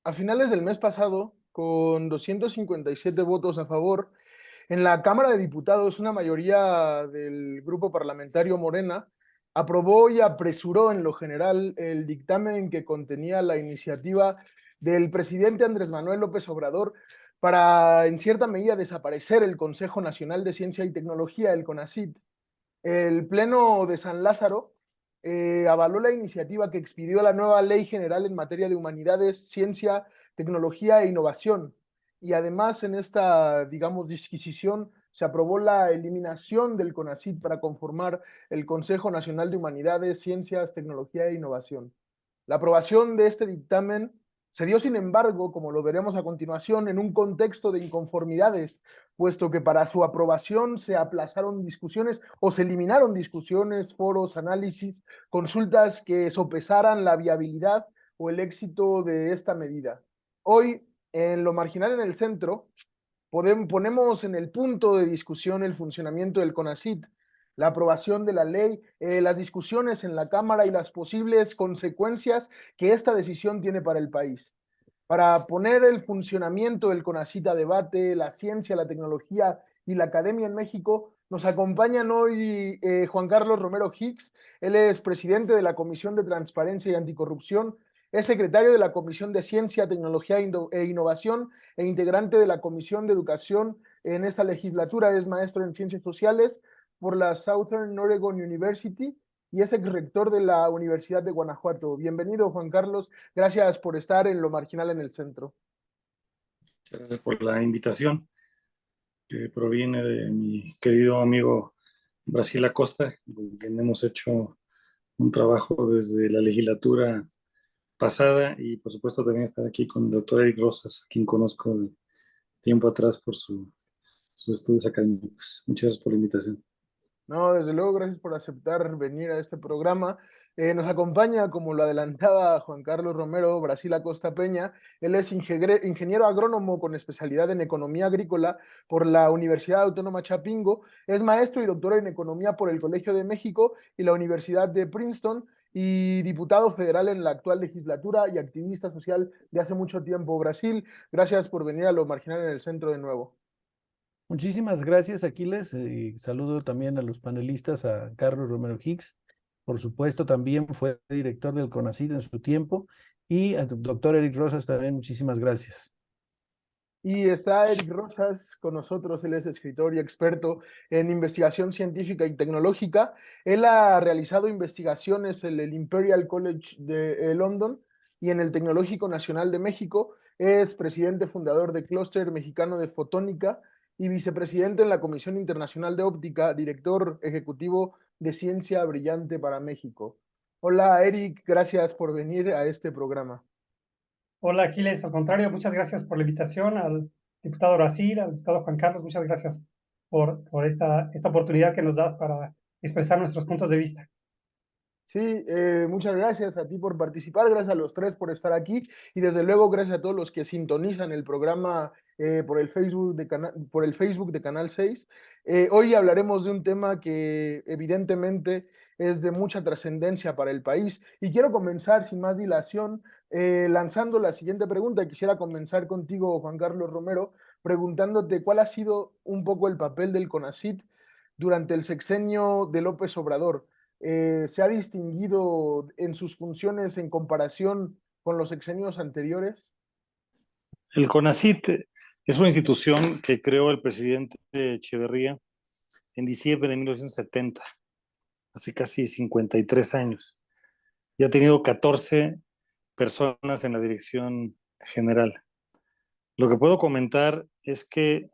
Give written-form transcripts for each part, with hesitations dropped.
A finales del mes pasado, con 257 votos a favor, en la Cámara de Diputados, una mayoría del grupo parlamentario Morena aprobó y apresuró en lo general el dictamen que contenía la iniciativa del presidente Andrés Manuel López Obrador para, en cierta medida, desaparecer el Consejo Nacional de Ciencia y Tecnología, el CONACYT. El Pleno de San Lázaro avaló la iniciativa que expidió la nueva Ley General en materia de humanidades, ciencia, tecnología e innovación. Y además en esta, digamos, disquisición se aprobó la eliminación del CONACYT para conformar el Consejo Nacional de Humanidades, Ciencias, Tecnología e Innovación. La aprobación de este dictamen se dio, sin embargo, como lo veremos a continuación, en un contexto de inconformidades, puesto que para su aprobación se aplazaron discusiones o se eliminaron discusiones, foros, análisis, consultas que sopesaran la viabilidad o el éxito de esta medida. Hoy, en Lo Marginal en el Centro, ponemos en el punto de discusión el funcionamiento del CONACYT, la aprobación de la ley, las discusiones en la Cámara y las posibles consecuencias que esta decisión tiene para el país. Para poner el funcionamiento del CONACYT a debate, la ciencia, la tecnología y la academia en México, nos acompañan hoy Juan Carlos Romero Hicks. Él es presidente de la Comisión de Transparencia y Anticorrupción, es secretario de la Comisión de Ciencia, Tecnología e Innovación e integrante de la Comisión de Educación en esta legislatura. Es maestro en Ciencias Sociales por la Southern Oregon University y es rector de la Universidad de Guanajuato. Bienvenido, Juan Carlos. Gracias por estar en Lo Marginal en el Centro. Gracias por la invitación, que proviene de mi querido amigo Brasil Acosta, con quien hemos hecho un trabajo desde la legislatura pasada y por supuesto también estar aquí con el doctor Eric Rosas, a quien conozco de tiempo atrás por sus estudios académicos. Muchas gracias por la invitación. No, desde luego, gracias por aceptar venir a este programa. Nos acompaña, como lo adelantaba Juan Carlos Romero, Brasil Acosta Peña. Él es ingeniero agrónomo con especialidad en economía agrícola por la Universidad Autónoma Chapingo. Es maestro y doctor en economía por el Colegio de México y la Universidad de Princeton y diputado federal en la actual legislatura y activista social de hace mucho tiempo. Brasil, gracias por venir a Lo Marginal en el Centro de nuevo. Muchísimas gracias, Aquiles. Saludo también a los panelistas, a Carlos Romero Hicks. Por supuesto, también fue director del CONACYT en su tiempo. Y al doctor Eric Rosas también, muchísimas gracias. Y está Eric Rosas con nosotros. Él es escritor y experto en investigación científica y tecnológica. Él ha realizado investigaciones en el Imperial College de London y en el Tecnológico Nacional de México. Es presidente fundador de Clúster Mexicano de Fotónica y vicepresidente en la Comisión Internacional de Óptica, director ejecutivo de Ciencia Brillante para México. Hola Eric, gracias por venir a este programa. Hola Aquiles, al contrario, muchas gracias por la invitación, al diputado Brasil, al diputado Juan Carlos, muchas gracias por esta oportunidad que nos das para expresar nuestros puntos de vista. Sí, muchas gracias a ti por participar, gracias a los tres por estar aquí y desde luego gracias a todos los que sintonizan el programa por el Facebook de Canal 6. Hoy hablaremos de un tema que evidentemente es de mucha trascendencia para el país y quiero comenzar sin más dilación lanzando la siguiente pregunta. Quisiera comenzar contigo, Juan Carlos Romero, preguntándote cuál ha sido un poco el papel del CONACYT durante el sexenio de López Obrador. ¿Se ha distinguido en sus funciones en comparación con los sexenios anteriores? El CONACYT es una institución que creó el presidente Echeverría en diciembre de 1970, hace casi 53 años. Y ha tenido 14 personas en la dirección general. Lo que puedo comentar es que,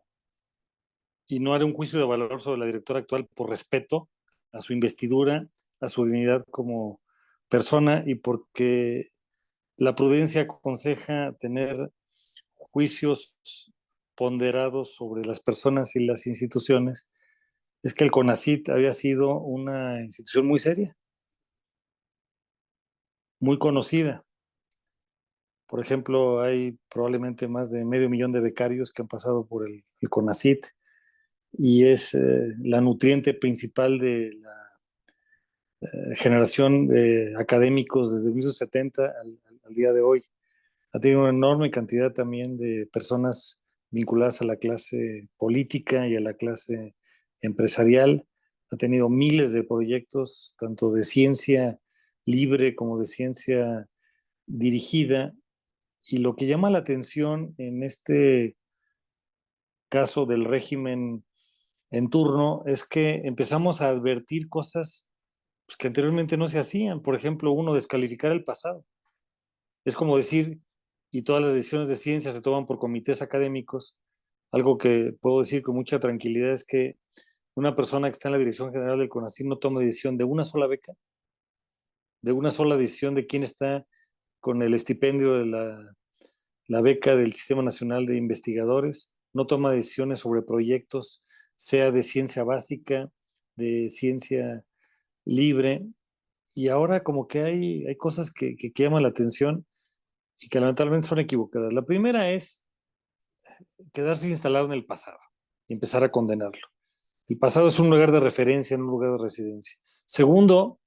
y no haré un juicio de valor sobre la directora actual por respeto a su investidura, a su dignidad como persona y porque la prudencia aconseja tener juicios ponderados sobre las personas y las instituciones, es que el CONACYT había sido una institución muy seria, muy conocida. Por ejemplo, hay probablemente más de 500,000 de becarios que han pasado por el CONACYT y es la nutriente principal de la generación de académicos desde 1970 al día de hoy. Ha tenido una enorme cantidad también de personas vinculadas a la clase política y a la clase empresarial. Ha tenido miles de proyectos, tanto de ciencia libre como de ciencia dirigida. Y lo que llama la atención en este caso del régimen en turno es que empezamos a advertir cosas pues, que anteriormente no se hacían. Por ejemplo, uno, descalificar el pasado. Es como decir, y todas las decisiones de ciencia se toman por comités académicos. Algo que puedo decir con mucha tranquilidad es que una persona que está en la dirección general del CONACYT no toma decisión de una sola beca, de una sola decisión de quién está con el estipendio de la beca del Sistema Nacional de Investigadores, no toma decisiones sobre proyectos, sea de ciencia básica, de ciencia libre, y ahora como que hay cosas que llaman la atención y que lamentablemente son equivocadas. La primera es quedarse instalado en el pasado y empezar a condenarlo. El pasado es un lugar de referencia, no un lugar de residencia. Segundo,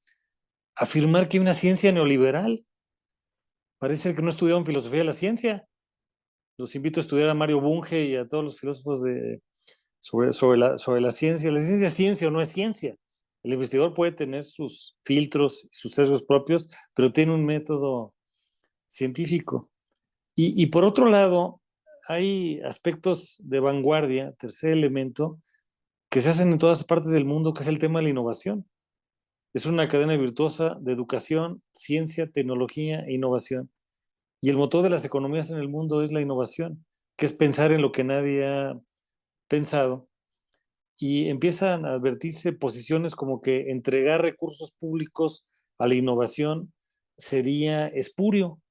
afirmar que hay una ciencia neoliberal. Parece que no estudiaron filosofía de la ciencia. Los invito a estudiar a Mario Bunge y a todos los filósofos sobre la ciencia. La ciencia es ciencia o no es ciencia. El investigador puede tener sus filtros y sus sesgos propios, pero tiene un método científico. Y por otro lado, hay aspectos de vanguardia, tercer elemento, que se hacen en todas partes del mundo, que es el tema de la innovación. Es una cadena virtuosa de educación, ciencia, tecnología e innovación. Y el motor de las economías en el mundo es la innovación, que es pensar en lo que nadie ha pensado. Y empiezan a advertirse posiciones como que entregar recursos públicos a la innovación sería espurio.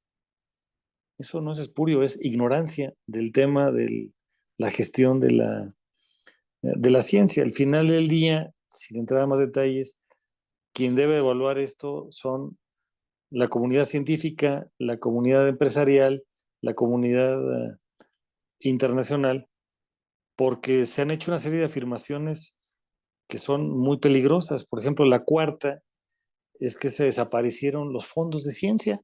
Eso no es espurio, es ignorancia del tema de la gestión de la ciencia. Al final del día, sin entrar a más detalles, quien debe evaluar esto son la comunidad científica, la comunidad empresarial, la comunidad internacional, porque se han hecho una serie de afirmaciones que son muy peligrosas. Por ejemplo, la cuarta es que se desaparecieron los fondos de ciencia,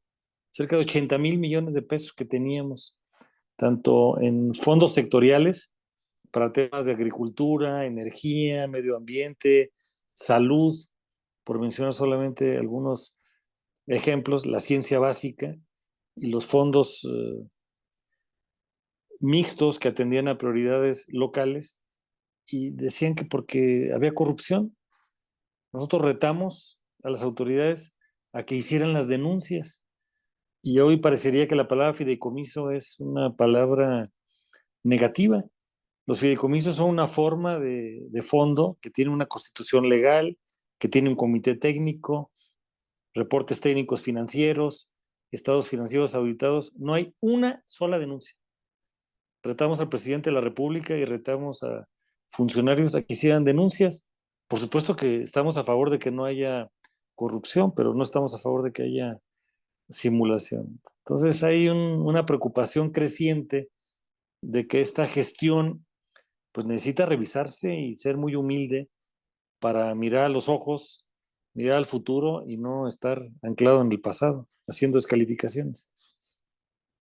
cerca de 80,000 millones de pesos que teníamos, tanto en fondos sectoriales para temas de agricultura, energía, medio ambiente, salud, por mencionar solamente algunos ejemplos, la ciencia básica y los fondos mixtos que atendían a prioridades locales, y decían que porque había corrupción. Nosotros retamos a las autoridades a que hicieran las denuncias, y hoy parecería que la palabra fideicomiso es una palabra negativa. Los fideicomisos son una forma de fondo que tiene una constitución legal, que tiene un comité técnico, reportes técnicos financieros, estados financieros auditados. No hay una sola denuncia. Retamos al presidente de la República y retamos a funcionarios a que hicieran denuncias. Por supuesto que estamos a favor de que no haya corrupción, pero no estamos a favor de que haya simulación. Entonces hay una preocupación creciente de que esta gestión pues necesita revisarse y ser muy humilde para mirar a los ojos, mirar al futuro y no estar anclado en el pasado, haciendo descalificaciones.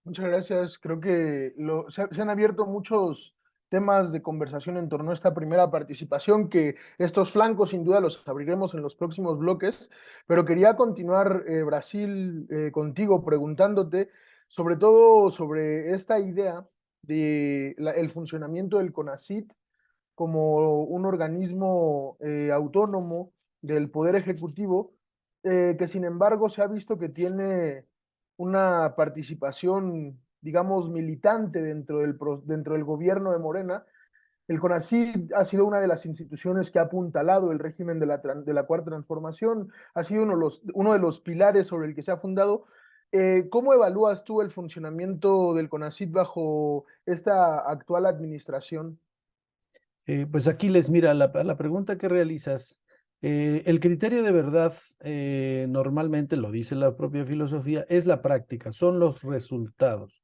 Muchas gracias. Creo que se han abierto muchos temas de conversación en torno a esta primera participación, que estos flancos sin duda los abriremos en los próximos bloques, pero quería continuar, Brasil, contigo preguntándote sobre todo sobre esta idea de el funcionamiento del CONACYT como un organismo autónomo del Poder Ejecutivo, que sin embargo se ha visto que tiene una participación, digamos, militante dentro del gobierno de Morena. El CONACYT ha sido una de las instituciones que ha apuntalado el régimen de la Cuarta Transformación, ha sido uno de los pilares sobre el que se ha fundado, ¿Cómo evalúas tú el funcionamiento del CONACYT bajo esta actual administración? Pues aquí les mira, la pregunta que realizas, el criterio de verdad, normalmente lo dice la propia filosofía, es la práctica, son los resultados.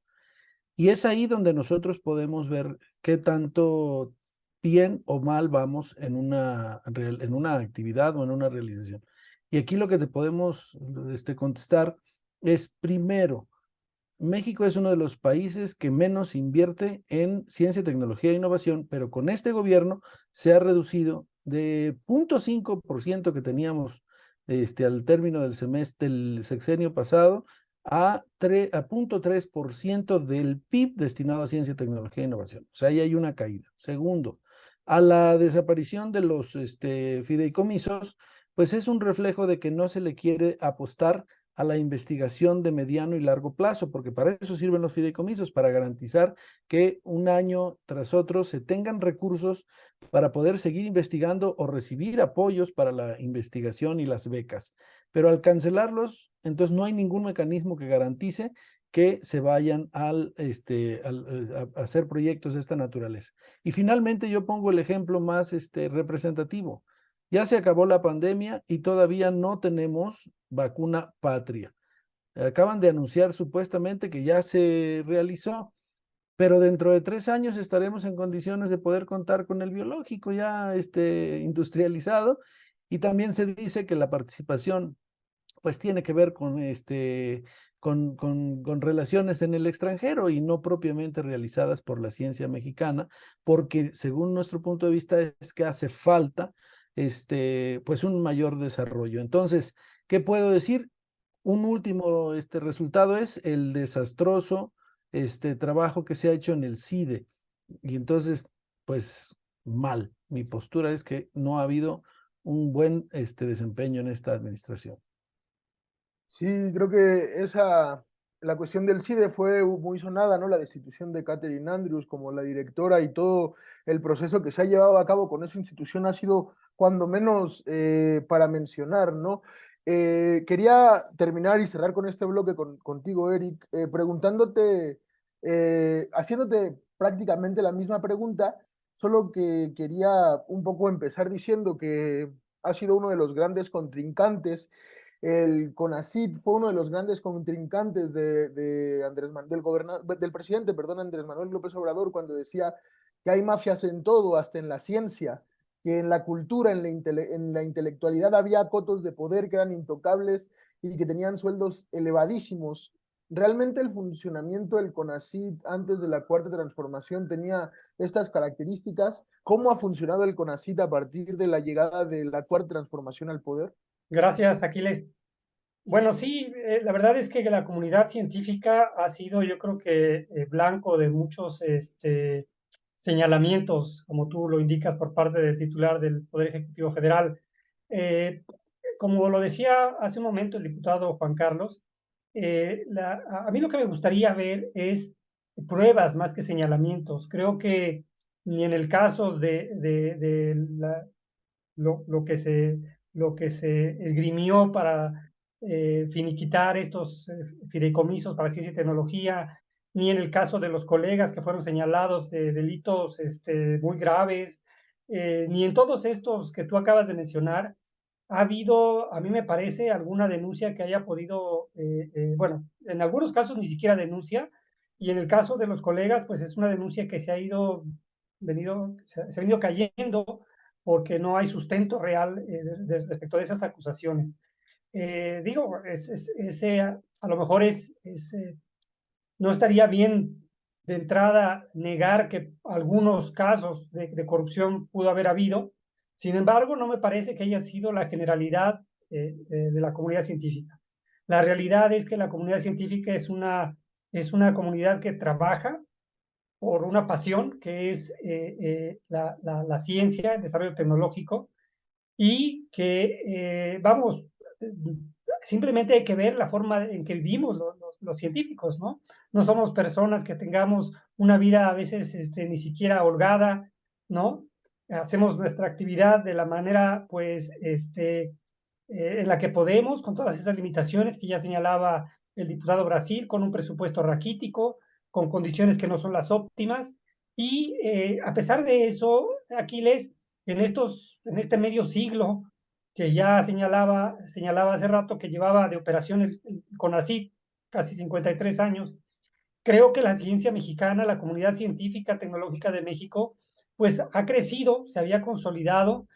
Y es ahí donde nosotros podemos ver qué tanto bien o mal vamos en una actividad o en una realización. Y aquí lo que te podemos contestar es, primero, México es uno de los países que menos invierte en ciencia, tecnología e innovación, pero con este gobierno se ha reducido de 0.5% que teníamos al término del semestre, del sexenio pasado, a 0.3% del PIB destinado a ciencia, tecnología e innovación. O sea, ahí hay una caída. Segundo, a la desaparición de los fideicomisos, pues es un reflejo de que no se le quiere apostar a la investigación de mediano y largo plazo, porque para eso sirven los fideicomisos, para garantizar que un año tras otro se tengan recursos para poder seguir investigando o recibir apoyos para la investigación y las becas. Pero al cancelarlos, entonces no hay ningún mecanismo que garantice que se vayan a hacer proyectos de esta naturaleza. Y finalmente yo pongo el ejemplo más representativo. Ya se acabó la pandemia y todavía no tenemos vacuna patria. Acaban de anunciar supuestamente que ya se realizó, pero dentro de 3 años estaremos en condiciones de poder contar con el biológico ya industrializado, y también se dice que la participación pues tiene que ver con relaciones en el extranjero y no propiamente realizadas por la ciencia mexicana, porque según nuestro punto de vista es que hace falta pues un mayor desarrollo. Entonces, ¿qué puedo decir? Un último resultado es el desastroso trabajo que se ha hecho en el CIDE. Y entonces, pues mal. Mi postura es que no ha habido un buen desempeño en esta administración. Sí, creo que la cuestión del CIDE fue muy sonada, ¿no? La destitución de Catherine Andrews como la directora y todo el proceso que se ha llevado a cabo con esa institución ha sido cuando menos para mencionar, ¿no? Quería terminar y cerrar con este bloque contigo, Eric, preguntándote, haciéndote prácticamente la misma pregunta, solo que quería un poco empezar diciendo que ha sido uno de los grandes contrincantes. El CONACYT fue uno de los grandes contrincantes del presidente, perdón, Andrés Manuel López Obrador, cuando decía que hay mafias en todo, hasta en la ciencia, que en la cultura, en la intelectualidad había cotos de poder que eran intocables y que tenían sueldos elevadísimos. ¿Realmente el funcionamiento del CONACYT antes de la Cuarta Transformación tenía estas características? ¿Cómo ha funcionado el CONACYT a partir de la llegada de la Cuarta Transformación al poder? Gracias, Aquiles. Bueno, sí, la verdad es que la comunidad científica ha sido, yo creo que, blanco de muchos señalamientos, como tú lo indicas, por parte del titular del Poder Ejecutivo Federal. Como lo decía hace un momento el diputado Juan Carlos, a mí lo que me gustaría ver es pruebas más que señalamientos. Creo que ni en el caso de lo que se esgrimió para finiquitar estos fideicomisos para ciencia y tecnología, ni en el caso de los colegas que fueron señalados de delitos muy graves, ni en todos estos que tú acabas de mencionar, ha habido, a mí me parece, alguna denuncia que haya podido, bueno, en algunos casos ni siquiera denuncia, y en el caso de los colegas, pues es una denuncia que se ha se ha venido cayendo porque no hay sustento real respecto de esas acusaciones. Digo, a lo mejor no estaría bien de entrada negar que algunos casos de corrupción pudo haber habido. Sin embargo, no me parece que haya sido la generalidad de la comunidad científica. La realidad es que la comunidad científica es una comunidad que trabaja por una pasión que es la ciencia, el desarrollo tecnológico, y que, vamos, simplemente hay que ver la forma en que vivimos los científicos, ¿no? No somos personas que tengamos una vida a veces ni siquiera holgada, ¿no? Hacemos nuestra actividad de la manera, pues, en la que podemos, con todas esas limitaciones que ya señalaba el diputado Brasil con un presupuesto raquítico, con condiciones que no son las óptimas, y a pesar de eso, Aquiles, en este medio siglo que ya señalaba hace rato que llevaba de operación el CONACYT, casi 53 años, creo que la ciencia mexicana, la comunidad científica tecnológica de México, pues ha crecido, se había consolidado,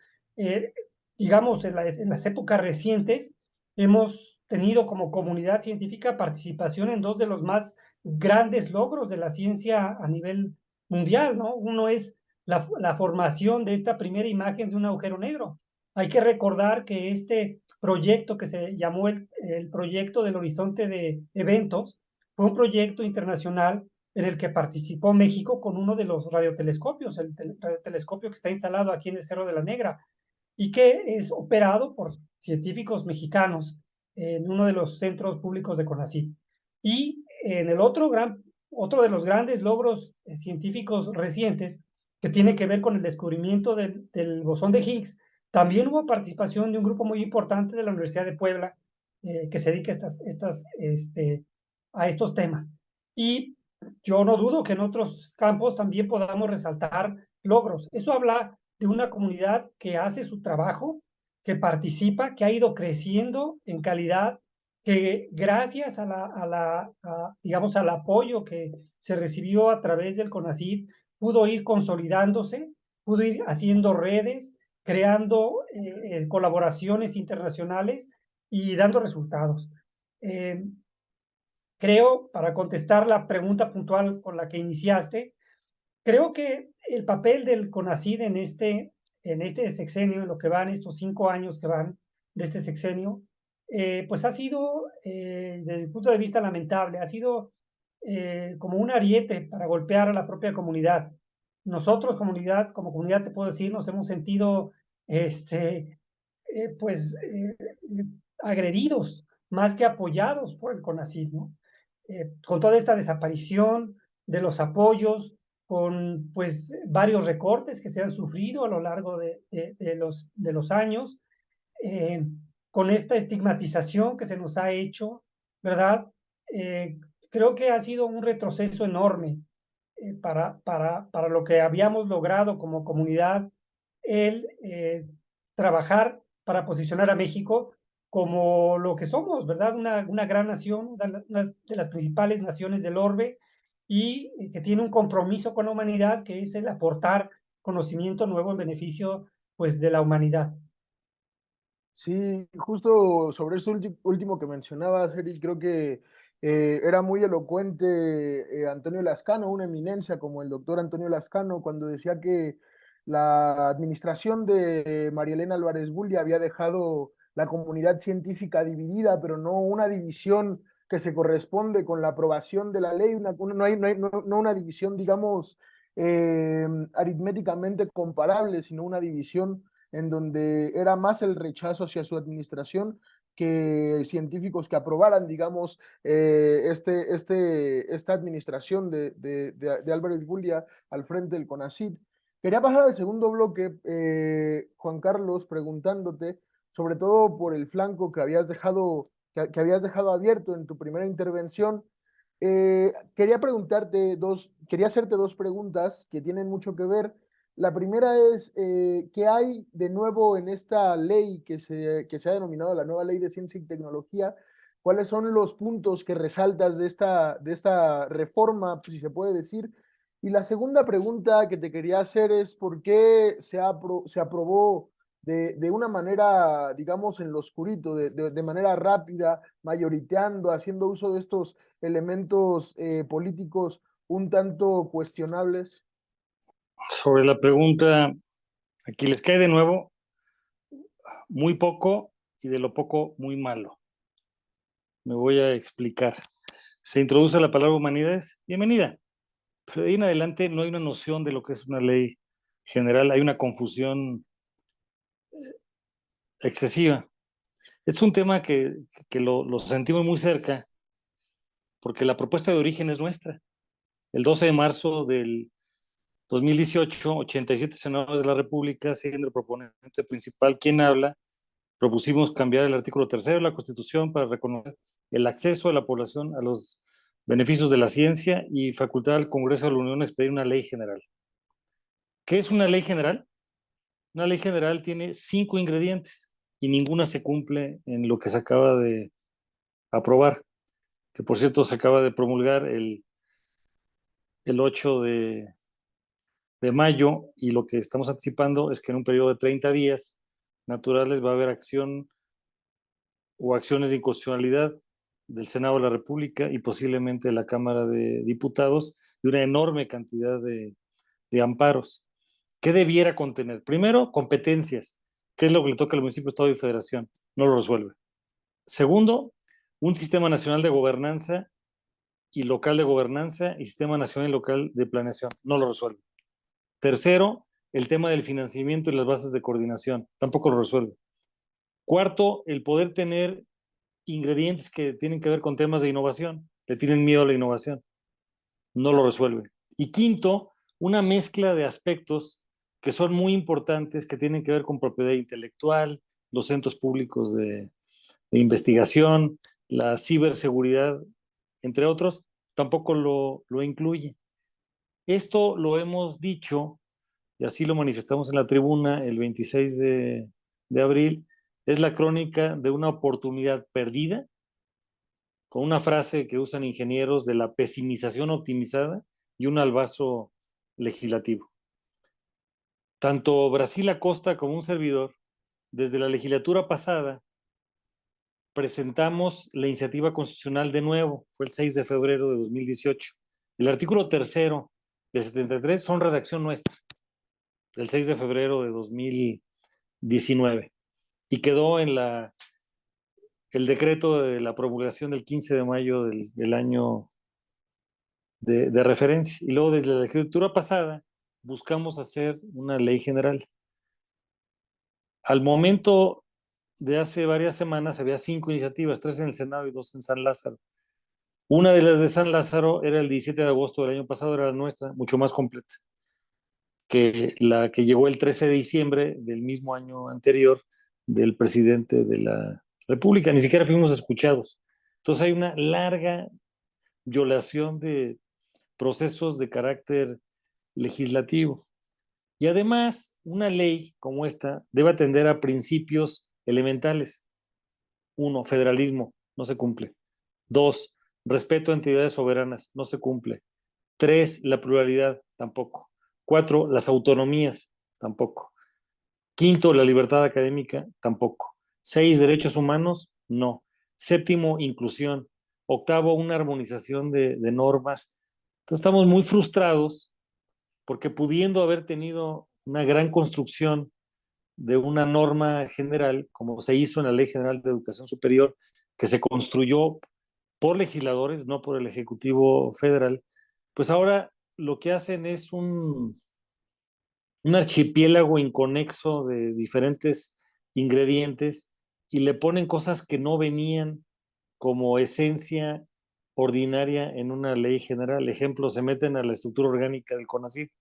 digamos, en las épocas recientes, hemos tenido como comunidad científica participación en dos de los más grandes logros de la ciencia a nivel mundial, ¿no? Uno es la formación de esta primera imagen de un agujero negro. Hay que recordar que este proyecto que se llamó el proyecto del horizonte de eventos, fue un proyecto internacional en el que participó México con uno de los radiotelescopios, el radiotelescopio que está instalado aquí en el Cerro de la Negra y que es operado por científicos mexicanos en uno de los centros públicos de CONACYT. Y en el otro de los grandes logros científicos recientes, que tiene que ver con el descubrimiento del bosón de Higgs, también hubo participación de un grupo muy importante de la Universidad de Puebla que se dedica a estos temas. Y yo no dudo que en otros campos también podamos resaltar logros. Eso habla de una comunidad que hace su trabajo, que participa, que ha ido creciendo en calidad, que gracias digamos, al apoyo que se recibió a través del CONACYT, pudo ir consolidándose, pudo ir haciendo redes, creando colaboraciones internacionales y dando resultados. Creo, para contestar la pregunta puntual con la que iniciaste, creo que el papel del CONACYT en este sexenio, en lo que van estos 5 años que van de este sexenio, pues ha sido, desde el punto de vista lamentable, ha sido como un ariete para golpear a la propia comunidad. Nosotros, como comunidad, te puedo decir, nos hemos sentido, pues, agredidos más que apoyados por el CONACYT, ¿no? Con toda esta desaparición de los apoyos, con pues varios recortes que se han sufrido a lo largo de los años, con esta estigmatización que se nos ha hecho, ¿verdad? Creo que ha sido un retroceso enorme para lo que habíamos logrado como comunidad, el trabajar para posicionar a México como lo que somos, ¿verdad? Una gran nación, una de las principales naciones del orbe y que tiene un compromiso con la humanidad que es el aportar conocimiento nuevo en beneficio, pues, de la humanidad. Sí, justo sobre eso último que mencionabas, Eric, creo que era muy elocuente Antonio Lascano, una eminencia como el doctor Antonio Lascano, cuando decía que la administración de María Elena Álvarez Bulla había dejado la comunidad científica dividida, pero no una división que se corresponde con la aprobación de la ley, no una división, digamos, aritméticamente comparable, sino una división en donde era más el rechazo hacia su administración que científicos que aprobaran, digamos, esta administración de Álvarez Bulla al frente del CONACYT. Quería pasar al segundo bloque, Juan Carlos, preguntándote, sobre todo por el flanco que habías dejado abierto en tu primera intervención. Quería hacerte dos preguntas que tienen mucho que ver. La primera es, ¿qué hay de nuevo en esta ley que se ha denominado la nueva ley de ciencia y tecnología? ¿Cuáles son los puntos que resaltas de esta reforma, si se puede decir? Y la segunda pregunta que te quería hacer es, ¿por qué se aprobó de una manera, digamos, en lo oscurito, de manera rápida, mayoriteando, haciendo uso de estos elementos políticos un tanto cuestionables? Sobre la pregunta, aquí les cae de nuevo muy poco y de lo poco muy malo. Me voy a explicar. Se introduce la palabra humanidades, bienvenida. Pero de ahí en adelante no hay una noción de lo que es una ley general, hay una confusión excesiva. Es un tema que lo sentimos muy cerca porque la propuesta de origen es nuestra. El 12 de marzo del 2018, 87 senadores de la República, siendo el proponente principal quien habla, propusimos cambiar el artículo 3 de la Constitución para reconocer el acceso de la población a los beneficios de la ciencia y facultar al Congreso de la Unión a expedir una ley general. ¿Qué es una ley general? Una ley general tiene 5 ingredientes y ninguna se cumple en lo que se acaba de aprobar, que por cierto se acaba de promulgar el 8 de mayo, y lo que estamos anticipando es que en un periodo de 30 días naturales va a haber acción o acciones de inconstitucionalidad del Senado de la República y posiblemente de la Cámara de Diputados, de una enorme cantidad de amparos. ¿Qué debiera contener? Primero, competencias. ¿Qué es lo que le toca al municipio, estado y federación? No lo resuelve. Segundo, un sistema nacional de gobernanza y local de gobernanza y sistema nacional y local de planeación. No lo resuelve. Tercero, el tema del financiamiento y las bases de coordinación. Tampoco lo resuelve. Cuarto, el poder tener ingredientes que tienen que ver con temas de innovación. Le tienen miedo a la innovación. No lo resuelve. Y quinto, una mezcla de aspectos que son muy importantes, que tienen que ver con propiedad intelectual, los centros públicos de investigación, la ciberseguridad, entre otros, tampoco lo incluye. Esto lo hemos dicho, y así lo manifestamos en la tribuna el 26 de abril, es la crónica de una oportunidad perdida, con una frase que usan ingenieros de la pesimización optimizada y un albazo legislativo. Tanto Brasil Acosta como un servidor, desde la legislatura pasada, presentamos la iniciativa constitucional de nuevo, fue el 6 de febrero de 2018. El artículo 3º de 73 son redacción nuestra, del 6 de febrero de 2019, y quedó en el decreto de la promulgación del 15 de mayo del año de referencia. Y luego desde la legislatura pasada buscamos hacer una ley general. Al momento de hace varias semanas había 5 iniciativas, 3 en el Senado y 2 en San Lázaro. Una de las de San Lázaro era el 17 de agosto del año pasado, era la nuestra, mucho más completa que la que llegó el 13 de diciembre del mismo año anterior del presidente de la República. Ni siquiera fuimos escuchados. Entonces hay una larga violación de procesos de carácter legislativo. Y además, una ley como esta debe atender a principios elementales. 1, federalismo, no se cumple. 2, respeto a entidades soberanas, no se cumple. 3, la pluralidad, tampoco. 4, las autonomías, tampoco. 5, la libertad académica, tampoco. 6, derechos humanos, no. 7, inclusión. 8, una armonización de normas. Entonces estamos muy frustrados porque pudiendo haber tenido una gran construcción de una norma general, como se hizo en la Ley General de Educación Superior, que se construyó por legisladores, no por el Ejecutivo Federal, pues ahora lo que hacen es un archipiélago inconexo de diferentes ingredientes y le ponen cosas que no venían como esencia ordinaria en una ley general. Ejemplo, se meten a la estructura orgánica del CONACYT.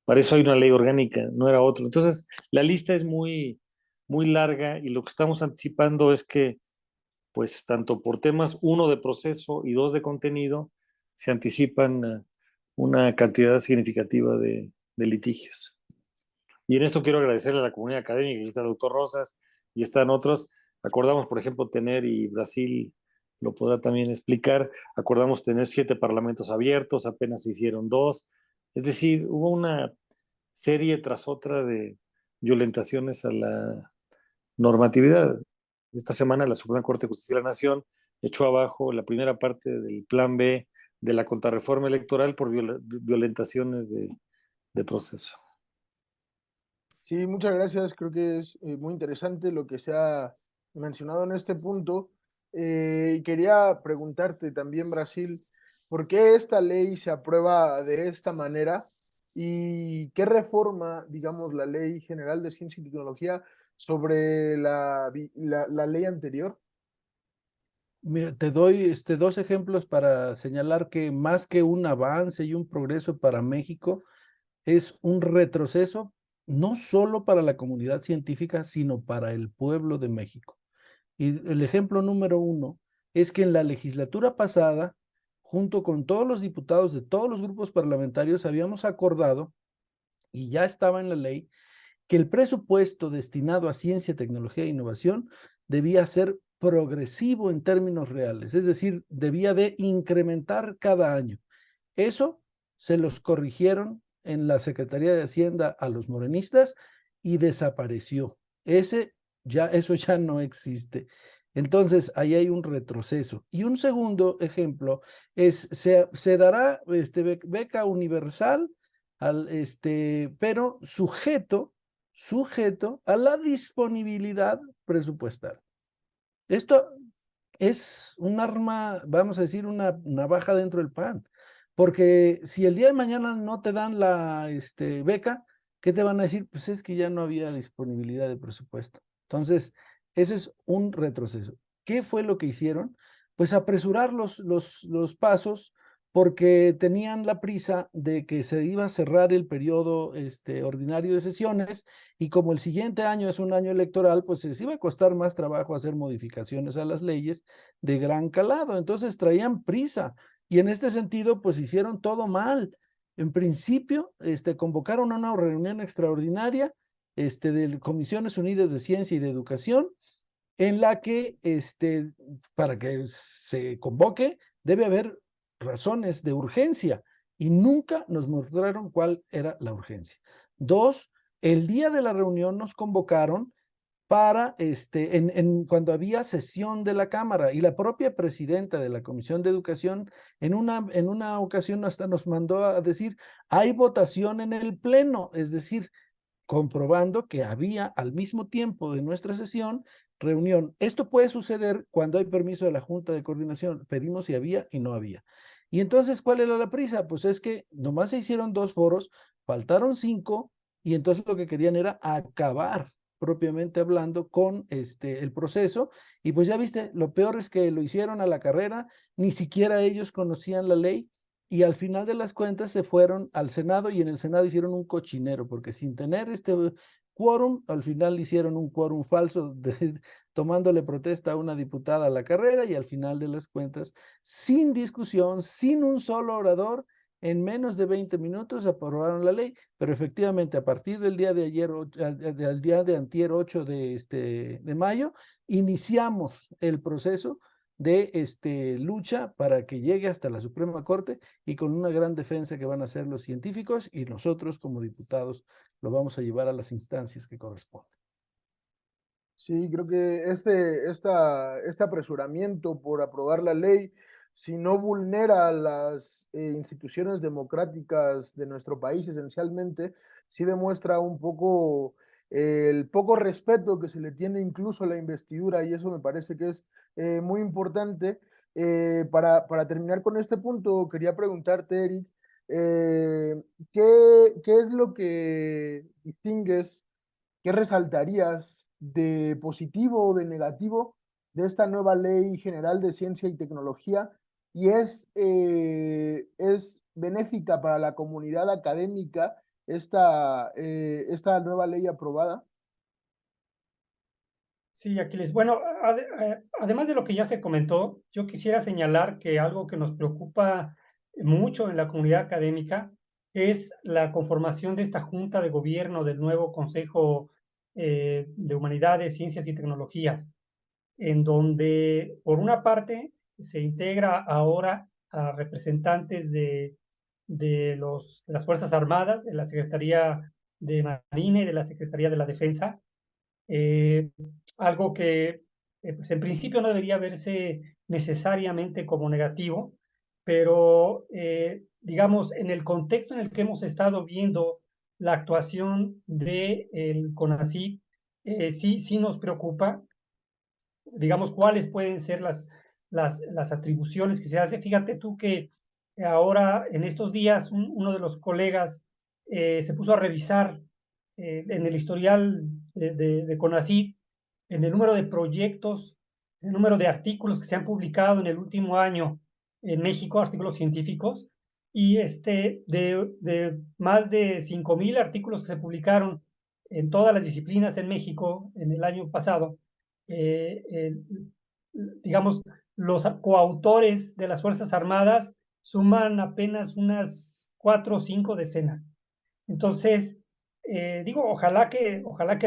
Para eso hay una ley orgánica, no era otro. Entonces, la lista es muy, muy larga y lo que estamos anticipando es que, pues, tanto por temas 1 de proceso y 2 de contenido, se anticipan una cantidad significativa de litigios. Y en esto quiero agradecerle a la comunidad académica, que está el doctor Rosas y están otros. Acordamos, por ejemplo, tener, y Brasil lo podrá también explicar, acordamos tener 7 parlamentos abiertos, apenas se hicieron 2. Es decir, hubo una serie tras otra de violentaciones a la normatividad. Esta semana la Suprema Corte de Justicia de la Nación echó abajo la primera parte del Plan B de la contrarreforma electoral por violentaciones de proceso. Sí, muchas gracias. Creo que es muy interesante lo que se ha mencionado en este punto. Y quería preguntarte también, Brasil, ¿por qué esta ley se aprueba de esta manera? ¿Y qué reforma, digamos, la Ley General de Ciencia y Tecnología sobre la ley anterior? Mira, te doy 2 ejemplos para señalar que más que un avance y un progreso para México, es un retroceso no solo para la comunidad científica, sino para el pueblo de México. Y el ejemplo número 1 es que en la legislatura pasada, junto con todos los diputados de todos los grupos parlamentarios, habíamos acordado, y ya estaba en la ley, que el presupuesto destinado a ciencia, tecnología e innovación debía ser progresivo en términos reales, es decir, debía de incrementar cada año. Eso se los corrigieron en la Secretaría de Hacienda a los morenistas y desapareció. Eso ya no existe. Entonces, ahí hay un retroceso. Y un segundo ejemplo es, se dará beca universal, pero sujeto a la disponibilidad presupuestal. Esto es un arma, vamos a decir, una navaja dentro del pan, porque si el día de mañana no te dan la beca, ¿qué te van a decir? Pues es que ya no había disponibilidad de presupuesto. Entonces, eso es un retroceso. ¿Qué fue lo que hicieron? Pues apresurar los pasos, porque tenían la prisa de que se iba a cerrar el periodo ordinario de sesiones, y como el siguiente año es un año electoral, pues les iba a costar más trabajo hacer modificaciones a las leyes de gran calado. Entonces traían prisa, y en este sentido, pues hicieron todo mal. En principio, convocaron una reunión extraordinaria de Comisiones Unidas de Ciencia y de Educación, en la que, para que se convoque, debe haber razones de urgencia, y nunca nos mostraron cuál era la urgencia. Dos, el día de la reunión nos convocaron para, cuando había sesión de la Cámara, y la propia presidenta de la Comisión de Educación en una ocasión hasta nos mandó a decir, hay votación en el Pleno, es decir, comprobando que había al mismo tiempo de nuestra sesión reunión. Esto puede suceder cuando hay permiso de la Junta de Coordinación. Pedimos si había y no había. Y entonces, ¿cuál era la prisa? Pues es que nomás se hicieron 2 foros, faltaron 5, y entonces lo que querían era acabar propiamente hablando con el proceso. Y pues ya viste, lo peor es que lo hicieron a la carrera, ni siquiera ellos conocían la ley, y al final de las cuentas se fueron al Senado, y en el Senado hicieron un cochinero, porque sin tener quórum, al final hicieron un quórum falso, tomándole protesta a una diputada a la carrera, y al final de las cuentas, sin discusión, sin un solo orador, en menos de 20 minutos aprobaron la ley. Pero efectivamente, a partir del día de ayer, al día de antier, 8 de mayo, iniciamos el proceso de lucha para que llegue hasta la Suprema Corte, y con una gran defensa que van a hacer los científicos, y nosotros como diputados lo vamos a llevar a las instancias que corresponden. Sí, creo que este apresuramiento por aprobar la ley, si no vulnera las instituciones democráticas de nuestro país esencialmente, sí demuestra un poco el poco respeto que se le tiene incluso a la investidura, y eso me parece que es muy importante. Para terminar con este punto, quería preguntarte, Eric, ¿qué es lo que distingues? ¿Qué resaltarías de positivo o de negativo de esta nueva Ley General de Ciencia y Tecnología? ¿Y es benéfica para la comunidad académica esta nueva ley aprobada? Sí, Aquiles. Bueno, además de lo que ya se comentó, yo quisiera señalar que algo que nos preocupa mucho en la comunidad académica es la conformación de esta Junta de Gobierno del nuevo Consejo de Humanidades, Ciencias y Tecnologías, en donde, por una parte, se integra ahora a representantes de las Fuerzas Armadas, de la Secretaría de Marina y de la Secretaría de la Defensa, eh, algo que pues en principio no debería verse necesariamente como negativo, pero digamos, en el contexto en el que hemos estado viendo la actuación del CONACYT, sí nos preocupa, digamos, cuáles pueden ser las atribuciones que se hace. Fíjate tú que ahora, en estos días, uno de los colegas se puso a revisar en el historial de CONACYT, en el número de proyectos, el número de artículos que se han publicado en el último año en México, artículos científicos, y de más de 5,000 artículos que se publicaron en todas las disciplinas en México en el año pasado, digamos, los coautores de las Fuerzas Armadas suman apenas unas 4 o 5 decenas. Entonces, digo, ojalá que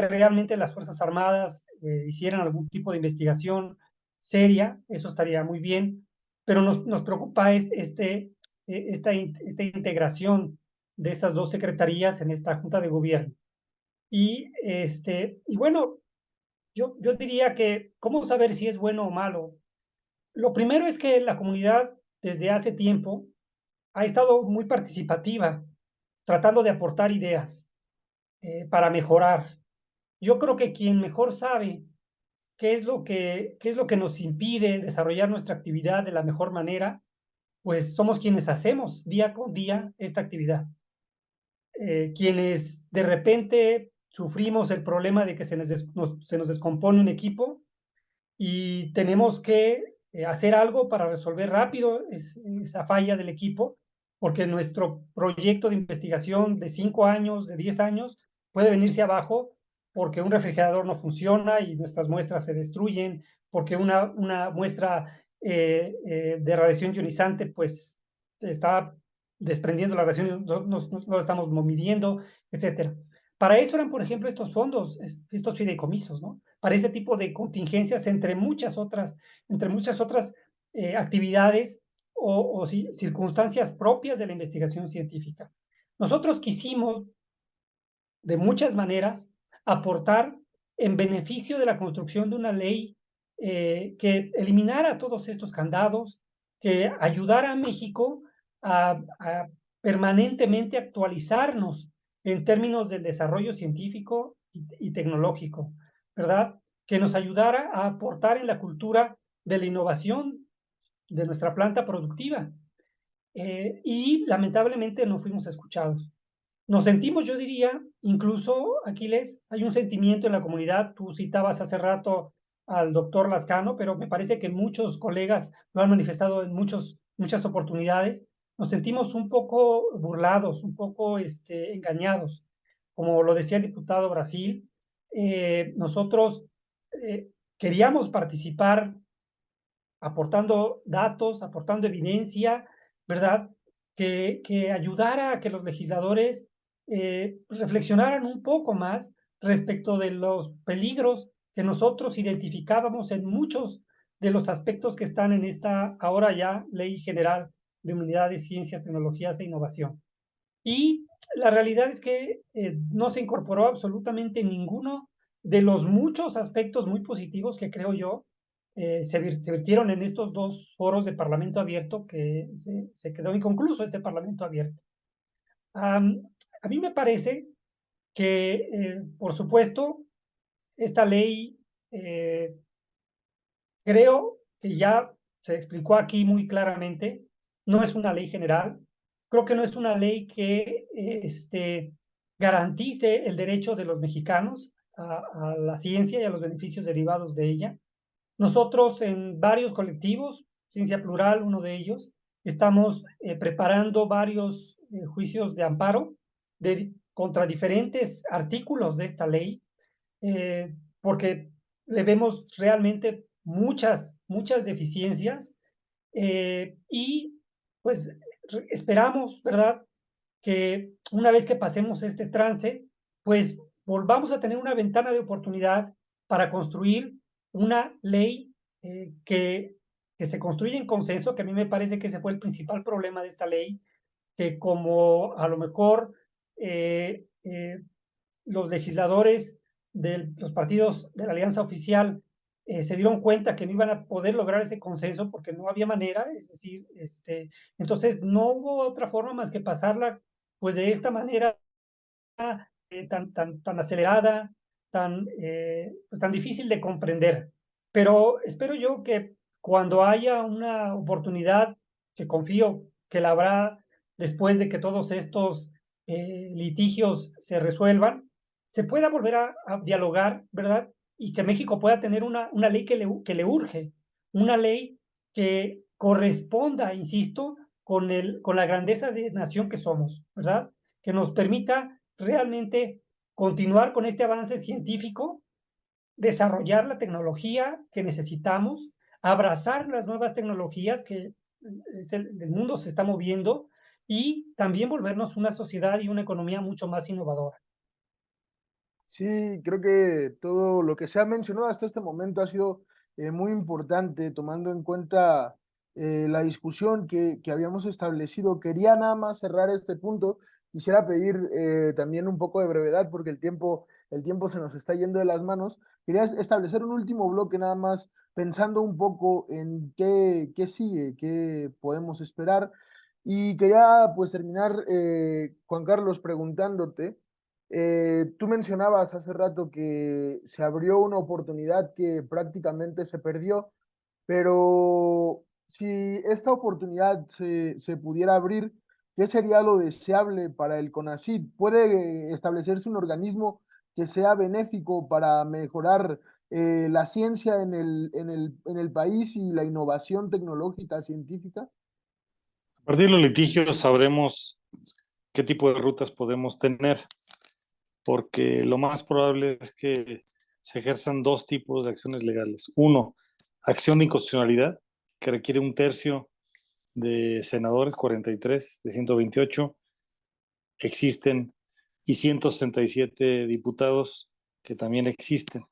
realmente las Fuerzas Armadas hicieran algún tipo de investigación seria, eso estaría muy bien, pero nos preocupa esta integración de estas dos secretarías en esta Junta de Gobierno. Y bueno, yo diría que, ¿cómo saber si es bueno o malo? Lo primero es que la comunidad desde hace tiempo ha estado muy participativa, tratando de aportar ideas para mejorar. Yo creo que quien mejor sabe qué es lo que nos impide desarrollar nuestra actividad de la mejor manera, pues somos quienes hacemos día con día esta actividad. Quienes de repente sufrimos el problema de que se nos descompone un equipo y tenemos que hacer algo para resolver rápido esa falla del equipo, porque nuestro proyecto de investigación de 5 años, de 10 años, puede venirse abajo porque un refrigerador no funciona y nuestras muestras se destruyen, porque una muestra de radiación ionizante pues está desprendiendo la radiación, no lo estamos midiendo, etcétera. Para eso eran, por ejemplo, estos fondos, estos fideicomisos, ¿no? Para este tipo de contingencias, entre muchas otras actividades o circunstancias propias de la investigación científica. Nosotros quisimos, de muchas maneras, aportar en beneficio de la construcción de una ley que eliminara todos estos candados, que ayudara a México a permanentemente actualizarnos en términos del desarrollo científico y tecnológico, ¿verdad? Que nos ayudara a aportar en la cultura de la innovación de nuestra planta productiva. Y lamentablemente no fuimos escuchados. Nos sentimos, yo diría, incluso, Aquiles, hay un sentimiento en la comunidad, tú citabas hace rato al doctor Lascano, pero me parece que muchos colegas lo han manifestado en muchas oportunidades. Nos sentimos un poco burlados, un poco engañados. Como lo decía el diputado Brasil, nosotros queríamos participar aportando datos, aportando evidencia, ¿verdad? Que ayudara a que los legisladores reflexionaran un poco más respecto de los peligros que nosotros identificábamos en muchos de los aspectos que están en esta ahora ya Ley General de Humanidades, Ciencias, Tecnologías e Innovación. Y la realidad es que no se incorporó absolutamente ninguno de los muchos aspectos muy positivos que creo yo se virtieron en estos 2 foros de Parlamento Abierto que se quedó inconcluso este Parlamento Abierto. A mí me parece que, por supuesto, esta ley creo que ya se explicó aquí muy claramente, no es una ley general, creo que no es una ley que garantice el derecho de los mexicanos a la ciencia y a los beneficios derivados de ella. Nosotros en varios colectivos, Ciencia Plural, uno de ellos, estamos preparando varios juicios de amparo contra diferentes artículos de esta ley, porque le vemos realmente muchas deficiencias y pues esperamos, ¿verdad?, que una vez que pasemos este trance, pues volvamos a tener una ventana de oportunidad para construir una ley que se construya en consenso, que a mí me parece que ese fue el principal problema de esta ley, que como a lo mejor los legisladores de los partidos de la alianza oficial se dieron cuenta que no iban a poder lograr ese consenso porque no había manera, es decir, entonces no hubo otra forma más que pasarla pues de esta manera tan acelerada, tan difícil de comprender. Pero espero yo que cuando haya una oportunidad, que confío que la habrá después de que todos estos litigios se resuelvan, se pueda volver a dialogar, ¿verdad? Y que México pueda tener una ley que le urge, una ley que corresponda, insisto, con la grandeza de nación que somos, ¿verdad? Que nos permita realmente continuar con este avance científico, desarrollar la tecnología que necesitamos, abrazar las nuevas tecnologías que el mundo se está moviendo y también volvernos una sociedad y una economía mucho más innovadora. Sí, creo que todo lo que se ha mencionado hasta este momento ha sido muy importante, tomando en cuenta la discusión que habíamos establecido. Quería nada más cerrar este punto. Quisiera pedir también un poco de brevedad porque el tiempo se nos está yendo de las manos. Quería establecer un último bloque nada más pensando un poco en qué sigue, qué podemos esperar. Y quería pues terminar, Juan Carlos, preguntándote. Tú mencionabas hace rato que se abrió una oportunidad que prácticamente se perdió, pero si esta oportunidad se pudiera abrir, ¿qué sería lo deseable para el CONACYT? ¿Puede establecerse un organismo que sea benéfico para mejorar la ciencia en el país y la innovación tecnológica científica? A partir de los litigios sabremos qué tipo de rutas podemos tener, porque lo más probable es que se ejerzan dos tipos de acciones legales. Uno, acción de inconstitucionalidad, que requiere 1/3 de senadores, 43 de 128 existen, y 167 diputados que también existen.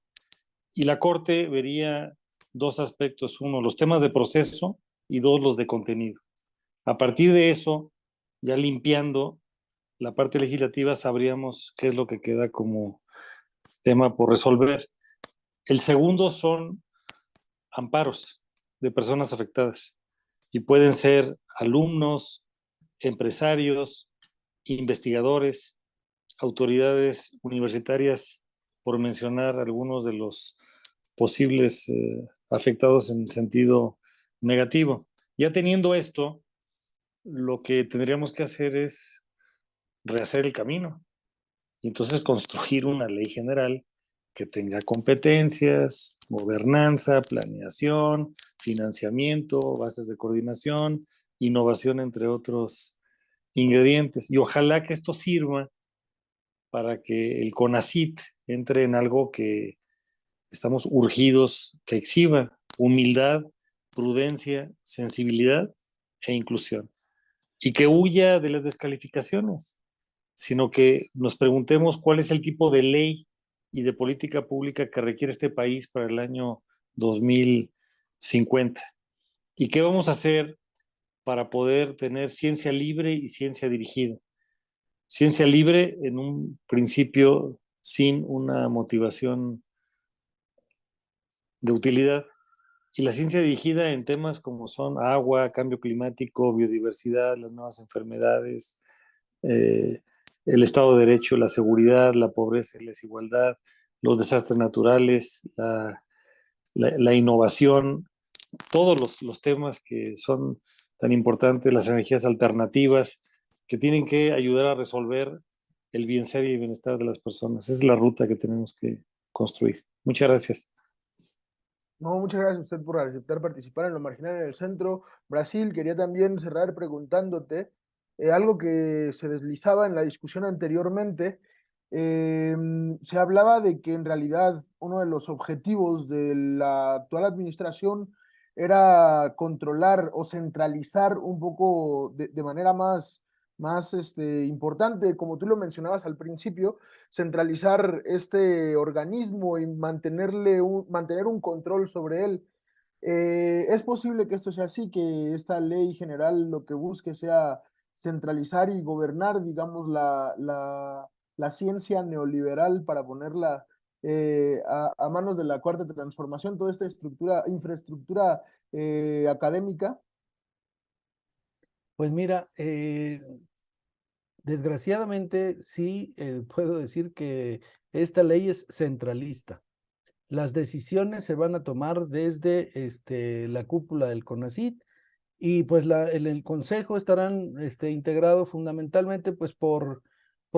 Y la Corte vería dos aspectos: uno, los temas de proceso, y dos, los de contenido. A partir de eso, ya limpiando la parte legislativa, sabríamos qué es lo que queda como tema por resolver. El segundo son amparos de personas afectadas, y pueden ser alumnos, empresarios, investigadores, autoridades universitarias, por mencionar algunos de los posibles afectados en sentido negativo. Ya teniendo esto, lo que tendríamos que hacer es rehacer el camino y entonces construir una ley general que tenga competencias, gobernanza, planeación, financiamiento, bases de coordinación, innovación, entre otros ingredientes. Y ojalá que esto sirva para que el CONACYT entre en algo que estamos urgidos que exhiba: humildad, prudencia, sensibilidad e inclusión. Y que huya de las descalificaciones, sino que nos preguntemos cuál es el tipo de ley y de política pública que requiere este país para el año 2050. ¿Y qué vamos a hacer para poder tener ciencia libre y ciencia dirigida? Ciencia libre en un principio sin una motivación de utilidad, y la ciencia dirigida en temas como son agua, cambio climático, biodiversidad, las nuevas enfermedades, eh, el Estado de Derecho, la seguridad, la pobreza y la desigualdad, los desastres naturales, la innovación, todos los temas que son tan importantes, las energías alternativas, que tienen que ayudar a resolver el bienestar y el bienestar de las personas. Esa es la ruta que tenemos que construir. Muchas gracias. No, muchas gracias a usted por aceptar participar en Lo Marginal en el Centro. Brasil, quería también cerrar preguntándote algo que se deslizaba en la discusión anteriormente. Se hablaba de que en realidad uno de los objetivos de la actual administración era controlar o centralizar un poco de manera más importante, como tú lo mencionabas al principio, centralizar este organismo y mantener un control sobre él. Es posible que esto sea así, que esta ley general lo que busque sea centralizar y gobernar, digamos, la ciencia neoliberal para ponerla a manos de la Cuarta Transformación, toda esta infraestructura académica. Pues mira, desgraciadamente sí puedo decir que esta ley es centralista. Las decisiones se van a tomar desde la cúpula del CONACYT, y pues en el consejo estarán integrados fundamentalmente pues por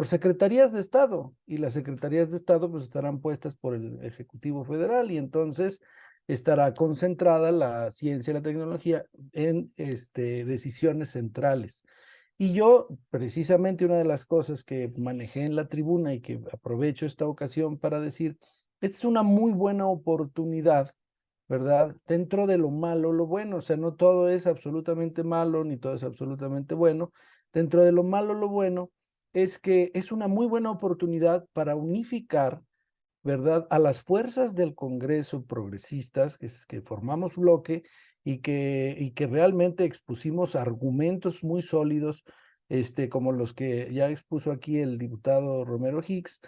secretarías de Estado, y las secretarías de Estado pues estarán puestas por el Ejecutivo Federal, y entonces estará concentrada la ciencia y la tecnología en decisiones centrales. Y yo, precisamente, una de las cosas que manejé en la tribuna y que aprovecho esta ocasión para decir, esta es una muy buena oportunidad, ¿verdad? Dentro de lo malo, lo bueno, o sea, no todo es absolutamente malo, ni todo es absolutamente bueno. Dentro de lo malo, lo bueno es que es una muy buena oportunidad para unificar, ¿verdad? A las fuerzas del Congreso progresistas, que formamos bloque y que realmente expusimos argumentos muy sólidos, como los que ya expuso aquí el diputado Romero Hicks,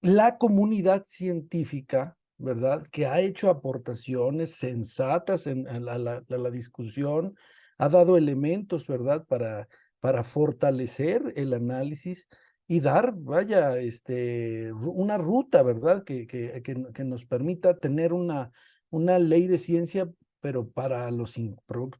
la comunidad científica, ¿verdad? Que ha hecho aportaciones sensatas a la discusión, ha dado elementos, ¿verdad? Para fortalecer el análisis y dar, vaya, una ruta, ¿verdad? Que nos permita tener una ley de ciencia, pero para los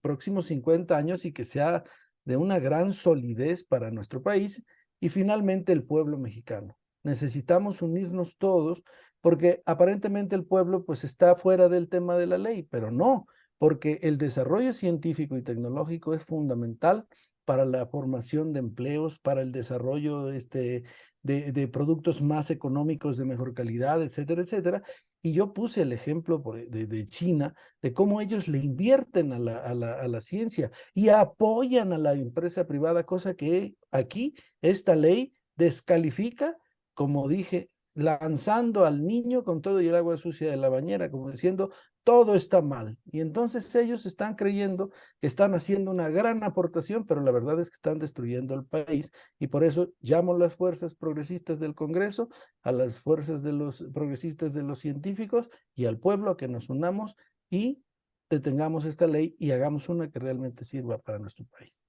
próximos 50 años y que sea de una gran solidez para nuestro país y finalmente el pueblo mexicano. Necesitamos unirnos todos porque aparentemente el pueblo pues está fuera del tema de la ley, pero no, porque el desarrollo científico y tecnológico es fundamental para la formación de empleos, para el desarrollo de productos más económicos de mejor calidad, etcétera, etcétera. Y yo puse el ejemplo de China, de cómo ellos le invierten a la ciencia y apoyan a la empresa privada, cosa que aquí esta ley descalifica, como dije, lanzando al niño con todo y el agua sucia de la bañera, como diciendo, todo está mal. Y entonces ellos están creyendo que están haciendo una gran aportación, pero la verdad es que están destruyendo el país. Y por eso llamo a las fuerzas progresistas del Congreso, a las fuerzas de los progresistas de los científicos y al pueblo a que nos unamos y detengamos esta ley y hagamos una que realmente sirva para nuestro país.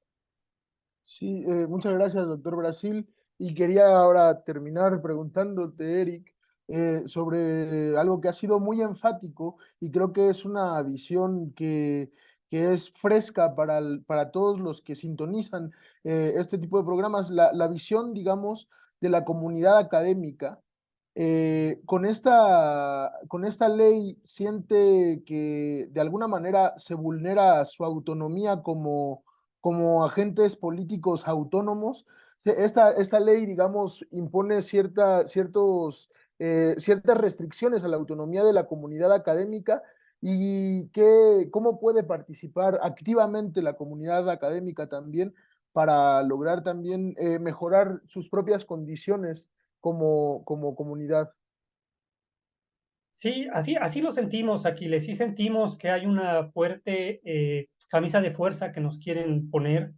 Sí, muchas gracias, doctor Brasil. Y quería ahora terminar preguntándote, Eric, sobre algo que ha sido muy enfático y creo que es una visión que es fresca para todos los que sintonizan este tipo de programas, la visión, digamos, de la comunidad académica. Con esta ley siente que de alguna manera se vulnera su autonomía como agentes políticos autónomos. Esta ley, digamos, impone ciertas restricciones a la autonomía de la comunidad académica y cómo puede participar activamente la comunidad académica también para lograr también mejorar sus propias condiciones como comunidad. Sí, así lo sentimos, Aquiles. Sí sentimos que hay una fuerte camisa de fuerza que nos quieren poner.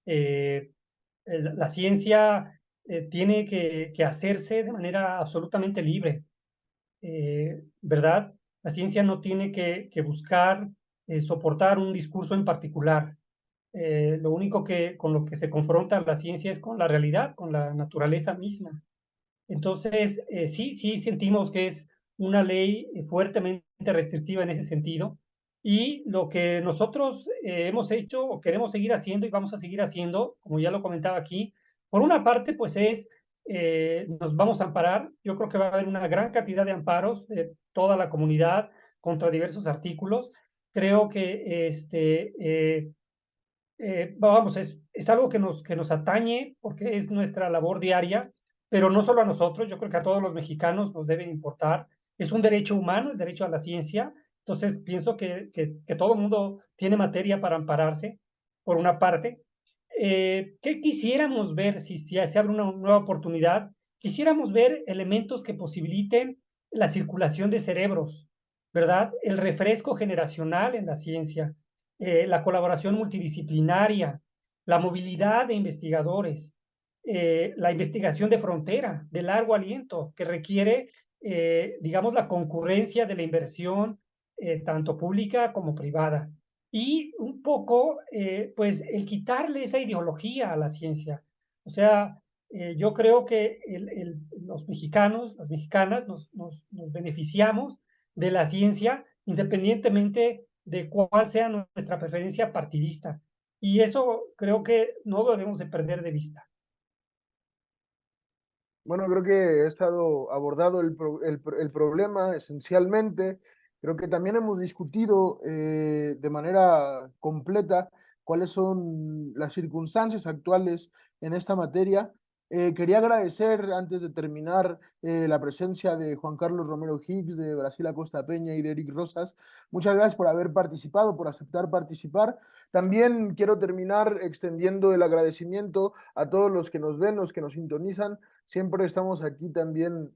Eh, la ciencia tiene que hacerse de manera absolutamente libre, ¿verdad? La ciencia no tiene que buscar soportar un discurso en particular. Lo único con lo que se confronta la ciencia es con la realidad, con la naturaleza misma. Entonces, sí sentimos que es una ley fuertemente restrictiva en ese sentido. Y lo que nosotros hemos hecho o queremos seguir haciendo y vamos a seguir haciendo, como ya lo comentaba aquí, por una parte, pues nos vamos a amparar. Yo creo que va a haber una gran cantidad de amparos de toda la comunidad contra diversos artículos. Creo que vamos, es algo que nos atañe porque es nuestra labor diaria, pero no solo a nosotros, yo creo que a todos los mexicanos nos debe importar. Es un derecho humano, el derecho a la ciencia, entonces pienso que todo el mundo tiene materia para ampararse, por una parte. ¿Qué quisiéramos ver si se abre una nueva oportunidad? Quisiéramos ver elementos que posibiliten la circulación de cerebros, ¿verdad? El refresco generacional en la ciencia, la colaboración multidisciplinaria, la movilidad de investigadores, la investigación de frontera, de largo aliento, que requiere, digamos, la concurrencia de la inversión, tanto pública como privada. Y un poco, pues, el quitarle esa ideología a la ciencia. O sea, yo creo que los mexicanos, las mexicanas, nos beneficiamos de la ciencia independientemente de cuál sea nuestra preferencia partidista. Y eso creo que no debemos de perder de vista. Bueno, creo que he estado abordado el problema esencialmente. Creo que también hemos discutido de manera completa cuáles son las circunstancias actuales en esta materia. Quería agradecer, antes de terminar, la presencia de Juan Carlos Romero Hicks, de Brasil Acosta Peña y de Eric Rosas. Muchas gracias por haber participado, por aceptar participar. También quiero terminar extendiendo el agradecimiento a todos los que nos ven, los que nos sintonizan. Siempre estamos aquí también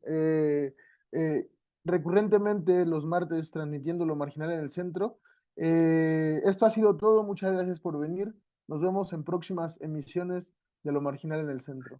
recurrentemente los martes transmitiendo Lo Marginal en el Centro. Esto ha sido todo. Muchas gracias por venir. Nos vemos en próximas emisiones de Lo Marginal en el Centro.